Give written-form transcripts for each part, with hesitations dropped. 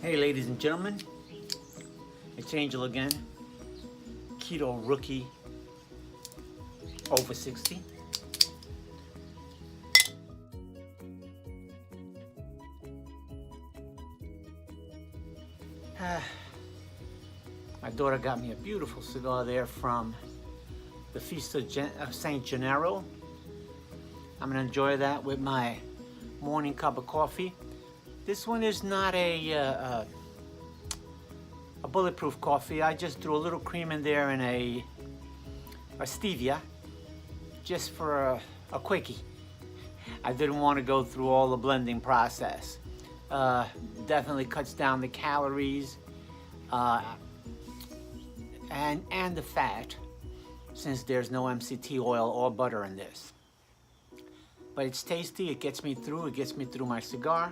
Hey ladies and gentlemen, it's Angel again, Keto Rookie over 60. My daughter got me a beautiful cigar there from the Feast of St. Gennaro. I'm gonna enjoy that with my morning cup of coffee. This one is not a bulletproof coffee. I just threw a little cream in there and a stevia, just for a quickie. I didn't want to go through all the blending process. Definitely cuts down the calories and the fat, since there's no MCT oil or butter in this. But it's tasty. It gets me through. It gets me through my cigar.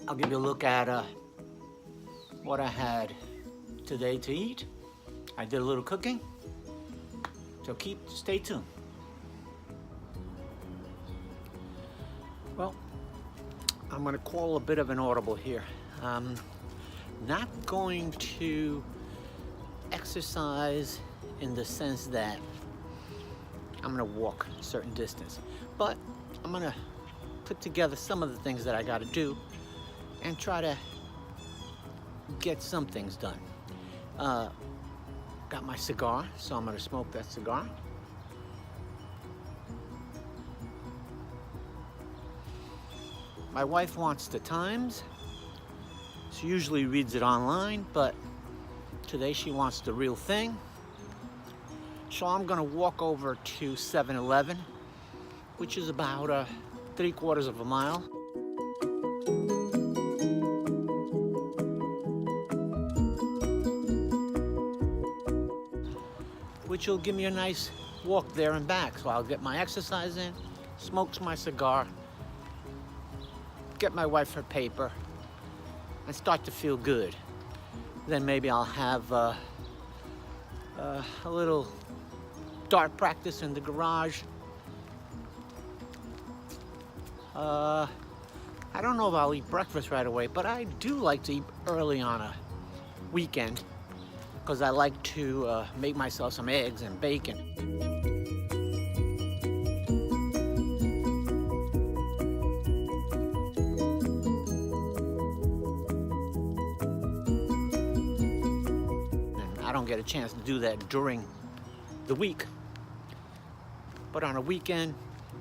I'll give you a look at what I had today to eat. I did a little cooking, so stay tuned. Well, I'm gonna call a bit of an audible here. Not going to exercise in the sense that I'm gonna walk a certain distance, but I'm gonna put together some of the things that I gotta do and try to get some things done. Got my cigar, so I'm gonna smoke that cigar. My wife wants the Times. She usually reads it online, but today she wants the real thing. So I'm gonna walk over to 7-Eleven, which is about 3/4 of a mile. Which will give me a nice walk there and back. So I'll get my exercise in, smoke my cigar, get my wife her paper, and start to feel good. Then maybe I'll have a little dart practice in the garage. I don't know if I'll eat breakfast right away, but I do like to eat early on a weekend, because I like to make myself some eggs and bacon. And I don't get a chance to do that during the week, but on a weekend,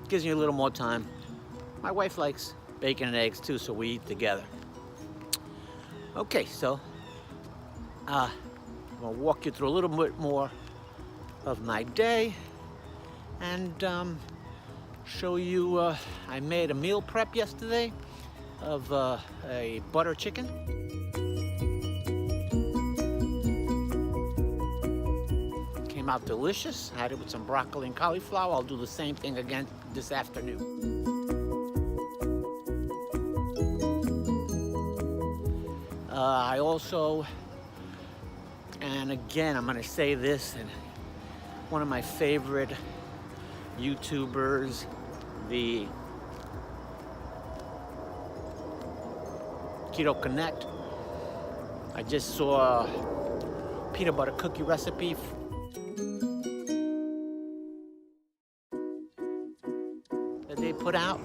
it gives me a little more time. My wife likes bacon and eggs too, so we eat together. Okay, so I'll walk you through a little bit more of my day and show you I made a meal prep yesterday of a butter chicken. Came out delicious. I had it with some broccoli and cauliflower. I'll do the same thing again this afternoon. I also, and again, I'm gonna say this, and one of my favorite YouTubers, the Keto Connect, I just saw a peanut butter cookie recipe that they put out,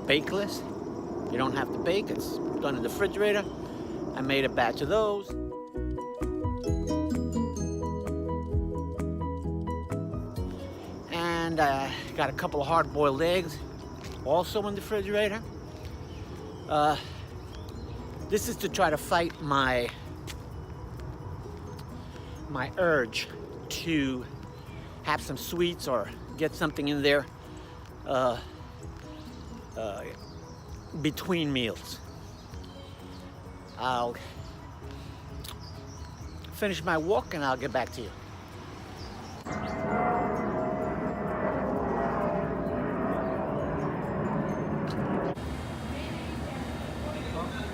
bakeless. You don't have to bake, it's done in the refrigerator. I made a batch of those. And I got a couple of hard-boiled eggs, also in the refrigerator. This is to try to fight my urge to have some sweets or get something in there between meals. I'll finish my walk and I'll get back to you.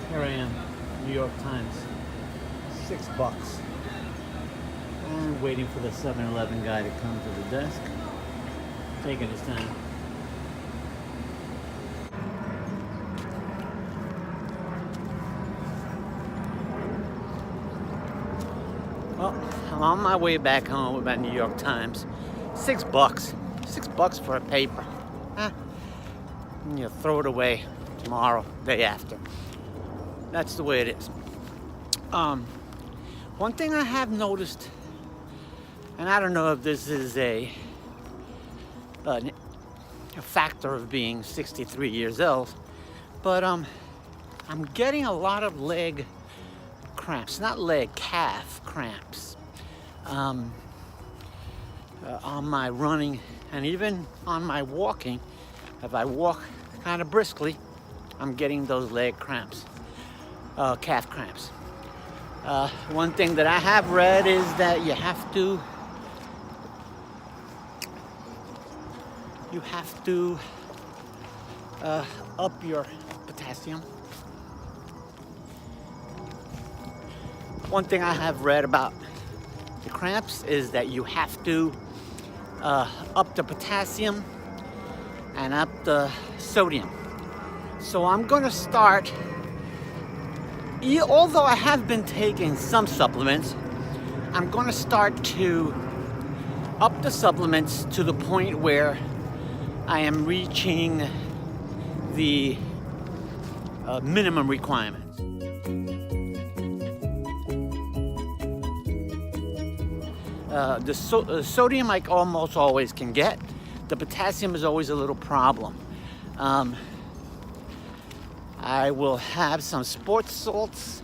Here I am, New York Times, $6. And waiting for the 7-Eleven guy to come to the desk. Taking his time. Well, I'm on my way back home with my New York Times. $6. $6 for a paper. You throw it away tomorrow, day after. That's the way it is. One thing I have noticed, and I don't know if this is a factor of being 63 years old, but I'm getting a lot of leg cramps, not leg, calf cramps, on my running and even on my walking. If I walk kind of briskly, I'm getting those leg cramps, calf cramps. One thing that I have read is that you have to up your potassium. One thing I have read about the cramps is that you have to up the potassium and up the sodium. So I'm gonna start, although I have been taking some supplements, I'm gonna start to up the supplements to the point where I am reaching the minimum requirements. The sodium I almost always can get. The potassium is always a little problem. I will have some sports salts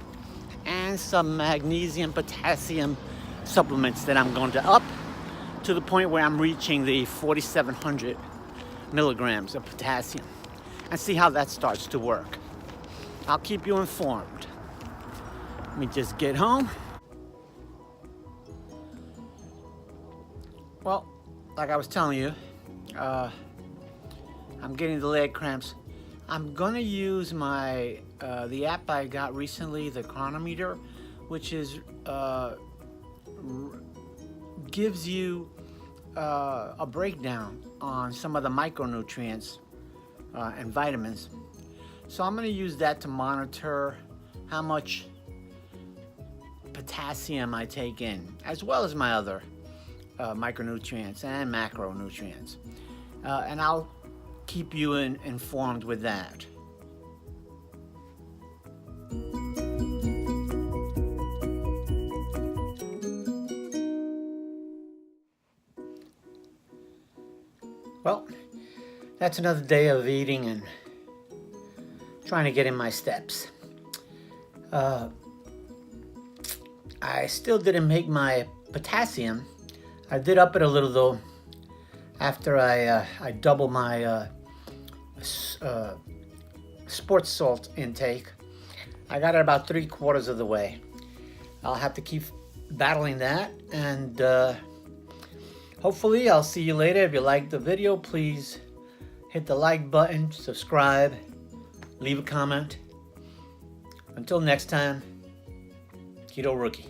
and some magnesium potassium supplements that I'm going to up to the point where I'm reaching the 4,700 milligrams of potassium, and see how that starts to work. I'll keep you informed. Let me just get home. Well, like I was telling you, I'm getting the leg cramps. I'm gonna use my the app I got recently, the chronometer, which is gives you a breakdown on some of the micronutrients and vitamins. So I'm gonna use that to monitor how much potassium I take in, as well as my other micronutrients and macronutrients. And I'll keep you informed with that. Well, that's another day of eating and trying to get in my steps. I still didn't make my potassium. I did up it a little though after I doubled my sports salt intake. I got it about 3/4 of the way. I'll have to keep battling that, and hopefully I'll see you later. If you liked the video, please hit the like button, subscribe, leave a comment. Until next time, Keto Rookie.